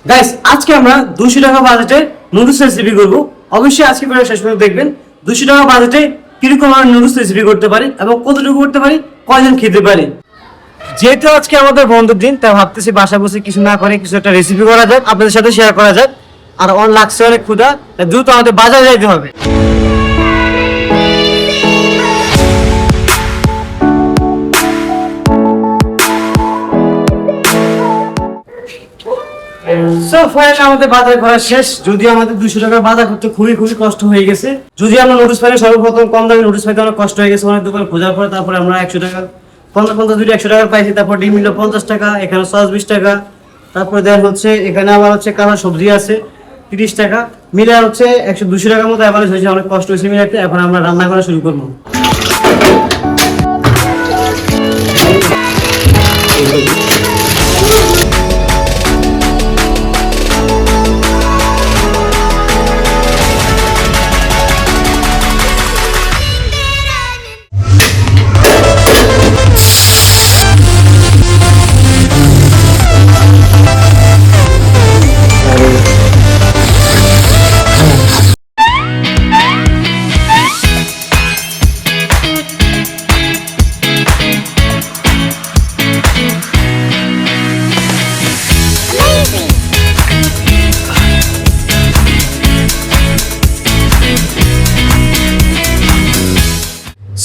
Guys আজকে আমরা 200 টাকা বাজেটে নুডলস রেসিপি করব। অবশ্যই আজকে ভিডিও শেষ পর্যন্ত দেখবেন। 200 টাকা বাজেটে কিরকম আমরা নুডলস রেসিপি করতে পারি এবং কতটুকু করতে পারি, কয়জন খেতে পারি। যেহেতু আজকে আমাদের বন্ধের দিন, তাই ভাবতেছি বাসা বসে কিছু না করে কিছু একটা রেসিপি করা যাক, আপনাদের সাথে শেয়ার করা যাক। আর অন লাগছে অনেক ক্ষুধা, তাই দ্রুত আমাদের বাজারে যাইতে হবে। সো ফাইনালি আমাদের বাজার করা শেষ। যদি আমাদের 200 টাকার বাজার করতে খুবই কষ্ট হয়ে গেছে। যদি আমরা নুডলস পাই, সর্বপ্রথম কম দামি নুডলস পাইতে অনেক কষ্ট হয়ে গেছে, অনেক দোকান খোঁজার পরে তারপরে আমরা 100 টাকা 50 দুটো 100 টাকার পাইছি। তারপর ডিম নিল 50 টাকা, এখানে সস 20 টাকা, তারপরে দেন হচ্ছে এখানে আবার হচ্ছে কাঁচা সবজি আছে 30 টাকা, মিলে হচ্ছে 200 টাকার মতো অ্যাভারেজ হয়েছে। অনেক কষ্ট হয়েছে মিলাতে। এখন আমরা রান্না করা শুরু করবো।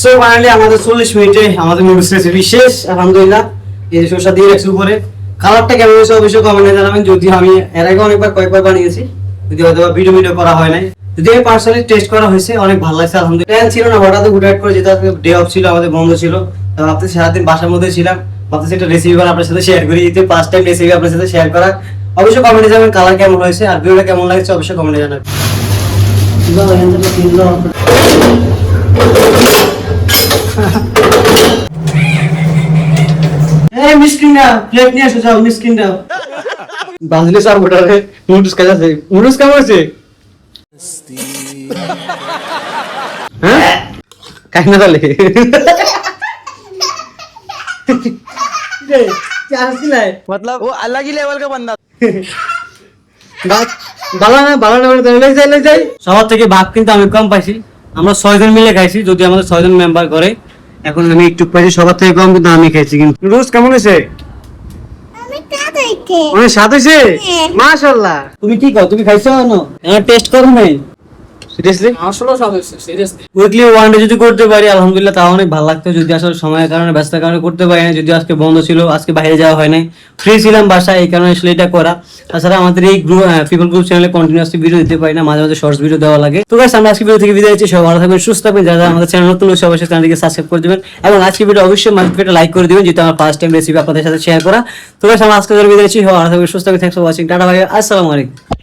সো ফাইনালি আমাদের 40 মিনিটে আমাদের নুডলস রেসিপি শেষ। আলহামদুলিল্লাহ। এই যে শসা দিয়ে রাখছি উপরে। কালারটা কেমন হয়েছে অবশ্যই কমেন্টে জানাবেন। যদি আমি এর আগে কয়েকবার বানিয়েছি, যদি হয়তো ভিডিও করা হয় নাই, যদি আমি পার্সোনালি টেস্ট করা হয়েছে, অনেক ভালো লাগছে আলহামদুলিল্লাহ। প্ল্যান ছিল না, হঠাৎ হুটহাট করে, যেটা ডে অফ ছিল, আমাদের বন্ধ ছিল, তো ভাবতেছি সারাদিন বাসার মধ্যে ছিলাম, ভাবতেছি একটা রেসিপি করে আপনার সাথে শেয়ার করি। এই ফার্স্ট টাইম রেসিপি আপনার সাথে শেয়ার করা। অবশ্যই কমেন্টে জানাবেন কালার কেমন হয়েছে আর ভিডিওটা কেমন লাগছে, অবশ্যই কমেন্টে জানাবেন। এই মিসকিনটা প্লেট নিয়ে এসো, যাও মিসকিনটা। বাজলে সব ওটারে নুডলস খাইছে। নুডলস কেমন আছে? হ্যাঁ কাই না তাহলে मतलब वो अलग ही लेवल का बंदा সবার থেকে ভাগ কিন্তু আমি কম পাইছি। আমরা 6 জন মিলে খাইছি, যদি আমাদের 6 জন মেম্বার করে। এখন আমি একটু পাইছি, সবার থেকে কম, কিন্তু আমি খাইছি। কিন্তু নুডলস কেমন হয়েছে? অনেক স্বাদ হয়েছে, মাশাআল্লাহ। তুমি কি কও, তুমি খাইছো না? টেস্ট করো নাই সিরিয়াসলি? আসলে সব হচ্ছে সিরিয়াসলি উইকলি ওয়ান ডে যদি করতে পারি আলহামদুলিল্লাহ, তাও অনেক ভালো লাগতো। যদি আসলে সময়ের কারণে, ব্যস্ততার কারণে করতে পারি না, যদি আজকে বন্ধ ছিল, আজকে বাইরে যাওয়া হয় নাই, ফ্রি ছিলাম বাসায়, এই কারণে আসলে এটা করা। তাছাড়া আমাদের এই পিপল গ্রুপ চ্যানেলে কন্টিনিউয়াসলি ভিডিও দিতে পারি না, মাঝে মাঝে শর্টস ভিডিও দেওয়া লাগে। তো গাইস আমরা আজকে ভিডিও থেকে বিদায় নিচ্ছি। সবাই ভালো থাকবেন, সুস্থ থাকবেন। যারা আমাদের চ্যানেল নতুন হচ্ছে অবশ্যই চ্যানেলটিকে সাবস্ক্রাইব করে দিবেন এবং আজকে ভিডিও অবশ্যই মাঝে একটা লাইক করে দিবেন, যেটা আমার ফার্স্ট টাইম রেসিপি আপনাদের সাথে শেয়ার করা। তো গাইস আমরা আজকে বিদায় নিচ্ছি। সবাই ভালো থাকবেন, সুস্থ থাকবেন। Thanks for watching. টাটা, বাই, আসসালামু আলাইকুম।